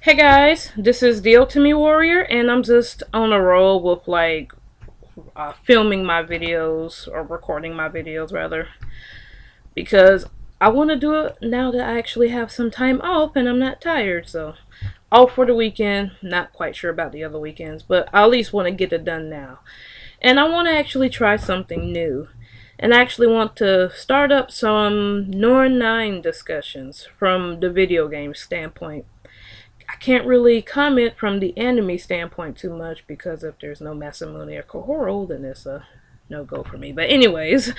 Hey guys, this is the Ultimate Warrior, and I'm just on a roll with filming my videos or recording my videos rather, because I want to do it now that I actually have some time off and I'm not tired. So, off for the weekend. Not quite sure about the other weekends, but I at least want to get it done now. And I want to actually try something new. And I actually want to start up some Norn9 discussions from the video game standpoint. I can't really comment from the anime standpoint too much because if there's no Masamune or Kohoro, then it's a no go for me. But anyways,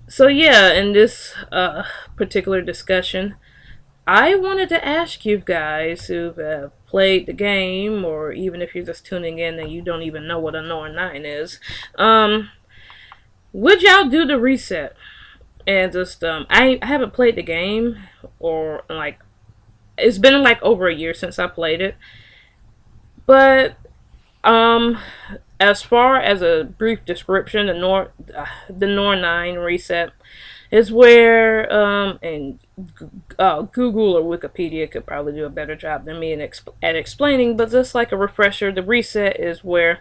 so yeah, in this particular discussion, I wanted to ask you guys who've played the game, or even if you're just tuning in and you don't even know what a Norn9 is, would y'all do the reset? And just I haven't played the game, or like it's been like over a year since I played it. But as far as a brief description, the Norn9 reset is where and Google or Wikipedia could probably do a better job than me at explaining. But just like a refresher, the reset is where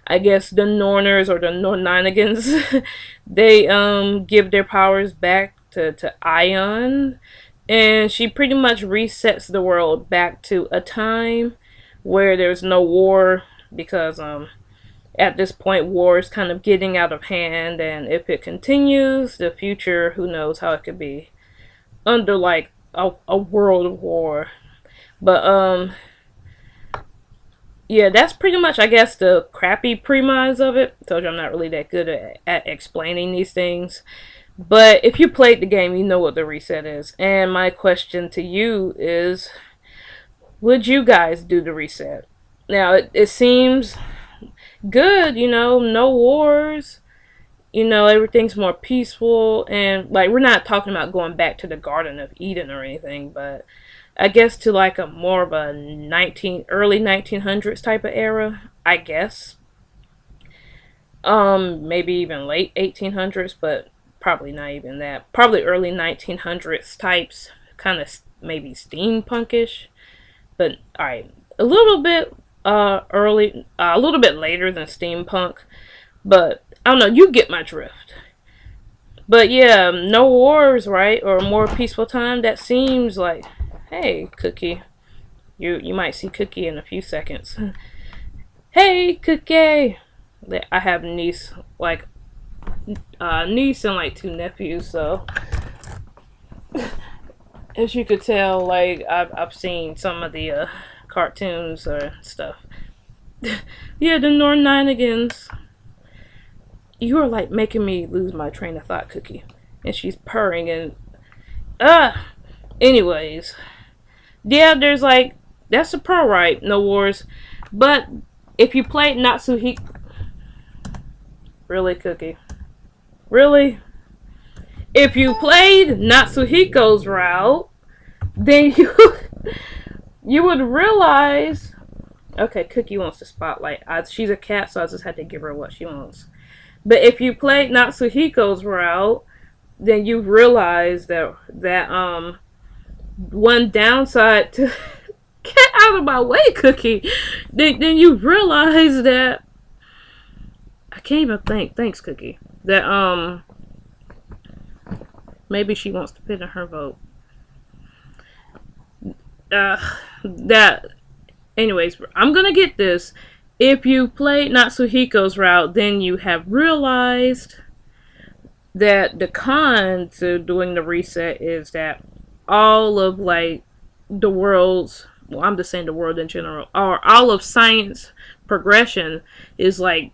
I guess the Norners or the Norn9igans they give their powers back to Ion, and she pretty much resets the world back to a time where there's no war because at this point war is kind of getting out of hand, and if it continues, the future, who knows how it could be under like a world war. But yeah, that's pretty much, I guess, the crappy premise of it. Told you I'm not really that good at explaining these things. But if you played the game, you know what the reset is. And my question to you is, would you guys do the reset? Now, it seems good, no wars. Everything's more peaceful. And, like, we're not talking about going back to the Garden of Eden or anything, but I guess to, like, a more of a early 1900s type of era, I guess. Maybe even late 1800s, but probably not even that. Probably early 1900s types, kind of maybe steampunkish. But alright, a little bit early, a little bit later than steampunk. But I don't know, you get my drift. But yeah, no wars, right? Or a more peaceful time. That seems like, hey, Cookie. You might see Cookie in a few seconds. Hey, Cookie! I have niece and like two nephews, so as you could tell, like I've seen some of the cartoons or stuff. Yeah, the Norn9igans. You are like making me lose my train of thought, Cookie. And she's purring and anyways. Yeah, there's like that's a pro, right? No wars. But if you played Natsuhiko, really, Cookie? Really? If you played Natsuhiko's route, then you would realize. Okay, Cookie wants the spotlight. She's a cat, so I just had to give her what she wants. But if you played Natsuhiko's route, then you realize that one downside to get out of my way, Cookie. Then you realize that I can't even think. Thanks, Cookie. That maybe she wants to put in her vote. That anyways, I'm gonna get this. If you played Natsuhiko's route, then you have realized that the con to doing the reset is that all of like the world's, well, I'm just saying the world in general, or all of science progression is like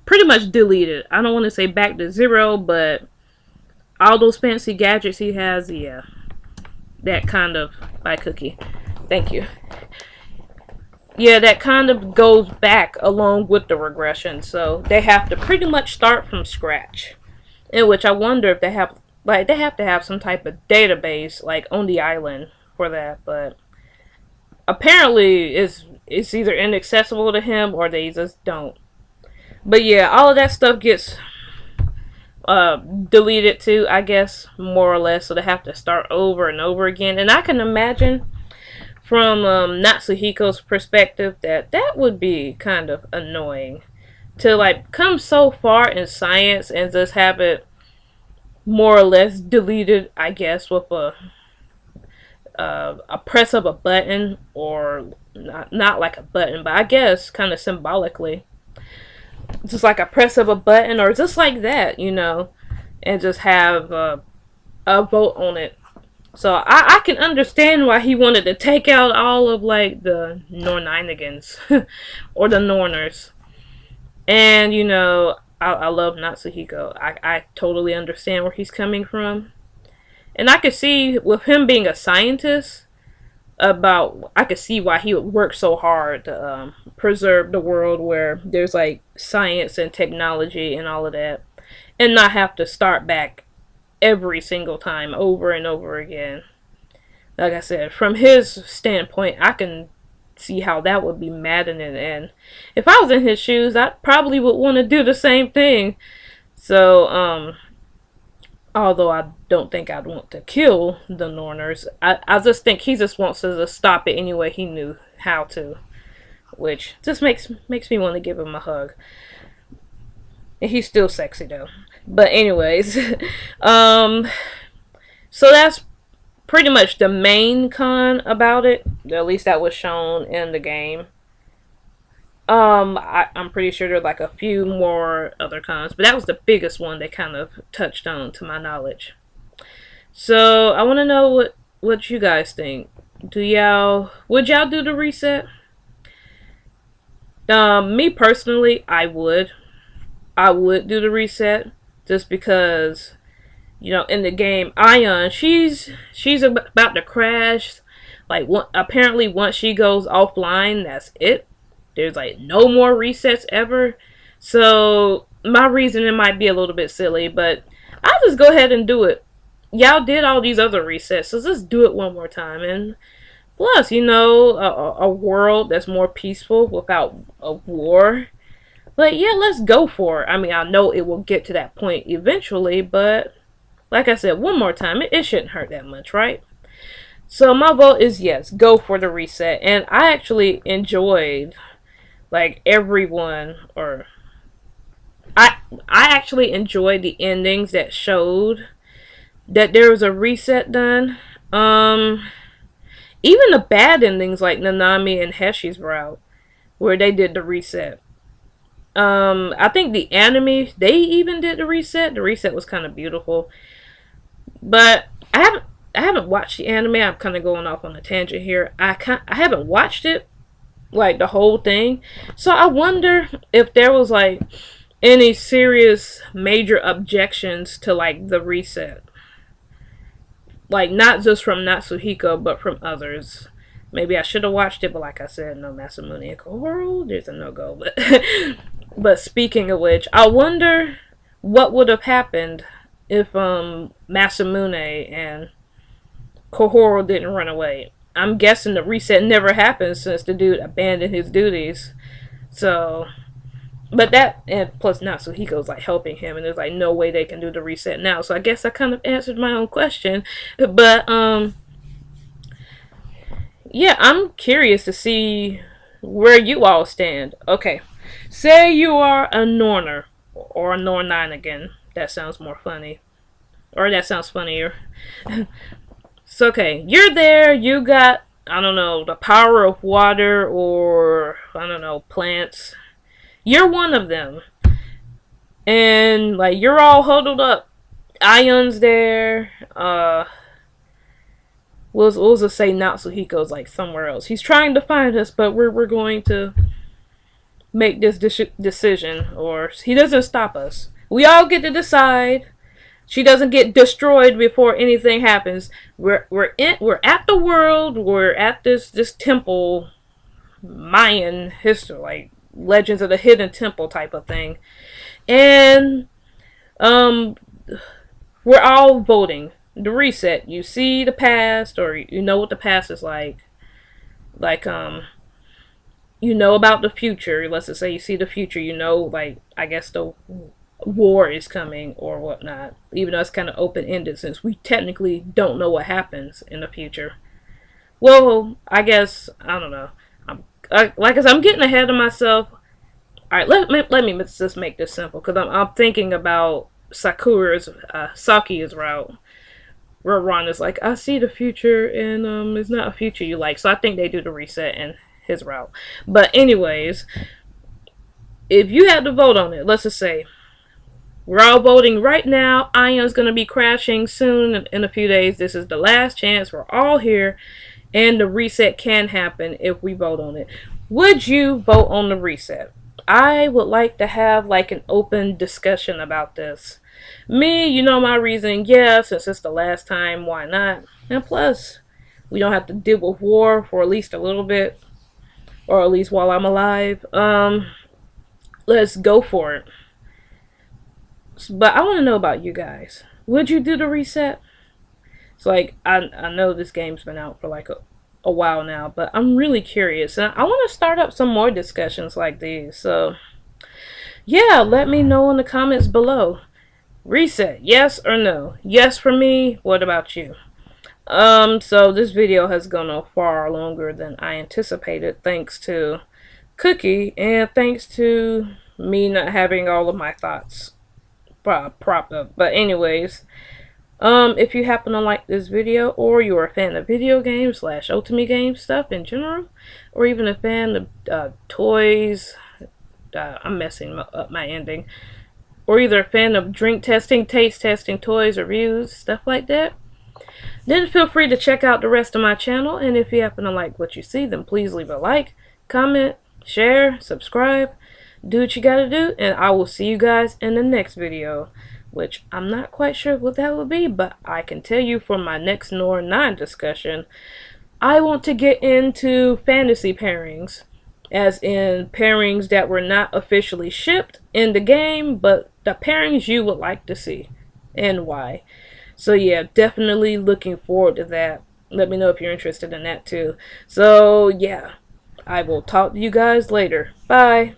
pretty much deleted. I don't want to say back to zero, but all those fancy gadgets he has, yeah, that kind of, by Cookie, thank you. Yeah, that kind of goes back along with the regression, so they have to pretty much start from scratch. In which I wonder if they have to have some type of database like on the island for that, but apparently it's either inaccessible to him or they just don't. But yeah, all of that stuff gets deleted too, I guess, more or less, so they have to start over and over again. And I can imagine from Natsuhiko's perspective, that would be kind of annoying to like come so far in science and just have it more or less deleted, I guess, with a press of a button, or not like a button, but I guess kind of symbolically, just like a press of a button, or just like that, and just have a vote on it. So I can understand why he wanted to take out all of like the Norn9igans or the Norners. And I love Natsuhiko. I totally understand where he's coming from. And I could see with him being a scientist, I could see why he would work so hard to preserve the world where there's like science and technology and all of that, and not have to start back every single time over and over again. Like I said, from his standpoint, I can see how that would be maddening, and if I was in his shoes, I probably would want to do the same thing. So, although I don't think I'd want to kill the Norners, I just think he just wants to just stop it any way he knew how to, which just makes me want to give him a hug. And he's still sexy though. But anyways, so that's pretty much the main con about it. At least that was shown in the game. I'm pretty sure there are like a few more other cons, but that was the biggest one they kind of touched on, to my knowledge. So I want to know what you guys think. Would y'all do the reset? Me personally, I would do the reset, just because, in the game, Ion, she's about to crash. Like, apparently once she goes offline, that's it. There's like no more resets ever. So my reasoning might be a little bit silly, but I'll just go ahead and do it. Y'all did all these other resets, so let's do it one more time. And plus, a world that's more peaceful without a war. But yeah, let's go for it. I mean, I know it will get to that point eventually, but like I said, one more time, it shouldn't hurt that much, right? So my vote is yes, go for the reset. And I actually enjoyed, like, everyone, or I actually enjoyed the endings that showed that there was a reset done. Even the bad endings like Nanami and Heshi's route, where they did the reset. I think the anime, they even did the reset. The reset was kind of beautiful. But I haven't watched the anime. I'm kind of going off on a tangent here. I haven't watched it, like the whole thing. So I wonder if there was like any serious major objections to like the reset. Like not just from Natsuhiko, but from others. Maybe I should have watched it, but like I said, no, Masamune and Kohoro, there's a no-go. But but speaking of which, I wonder what would have happened if Masamune and Kohoro didn't run away. I'm guessing the reset never happened since the dude abandoned his duties. So, but that, and plus Natsuhiko's like helping him, and there's like no way they can do the reset now. So I guess I kind of answered my own question. But yeah, I'm curious to see where you all stand. Okay, say you are a Norner, or a Norn9 again. That sounds more funny. Or that sounds funnier. So, okay, you're there, you got, I don't know, the power of water, or, I don't know, plants. You're one of them. And, like, you're all huddled up. Ion's there, we'll just say Natsuhiko's like somewhere else. He's trying to find us, but we're going to make this decision, or he doesn't stop us. We all get to decide. She doesn't get destroyed before anything happens. We're at the world. We're at this temple, Mayan history, like Legends of the Hidden Temple type of thing, and we're all voting. The reset. You see the past, or you know what the past is like. Like you know about the future. Let's just say you see the future. You know, like I guess the war is coming or whatnot. Even though it's kind of open ended, since we technically don't know what happens in the future. Well, I guess I don't know. Like I said, I'm getting ahead of myself. All right, let me just make this simple because I'm thinking about Saki's route. Where Ron is like, I see the future, and it's not a future you like. So I think they do the reset in his route. But anyways, if you had to vote on it, let's just say we're all voting right now. Ion's gonna be crashing soon in a few days. This is the last chance. We're all here, and the reset can happen if we vote on it. Would you vote on the reset? I would like to have like an open discussion about this. Me, you know my reason. Yeah, since it's the last time, why not? And plus, we don't have to deal with war for at least a little bit, or at least while I'm alive. Let's go for it. But I want to know about you guys. Would you do the reset? It's like I know this game's been out for like a while now, but I'm really curious, and I want to start up some more discussions like these. So yeah, let me know in the comments below. Reset, yes or no? Yes for me. What about you? So this video has gone on far longer than I anticipated, thanks to Cookie, and thanks to me not having all of my thoughts propped up. But anyways, if you happen to like this video, or you're a fan of video games / Ultimate game stuff in general, or even a fan of toys, I'm messing up my ending, or either a fan of drink testing, taste testing, toys, reviews, stuff like that, then feel free to check out the rest of my channel. And if you happen to like what you see, then please leave a like, comment, share, subscribe, do what you gotta do, and I will see you guys in the next video, which I'm not quite sure what that will be, but I can tell you for my next Norn9 discussion, I want to get into fantasy pairings, as in pairings that were not officially shipped in the game, but the pairings you would like to see, and why. So yeah, definitely looking forward to that. Let me know if you're interested in that too. So yeah, I will talk to you guys later. Bye.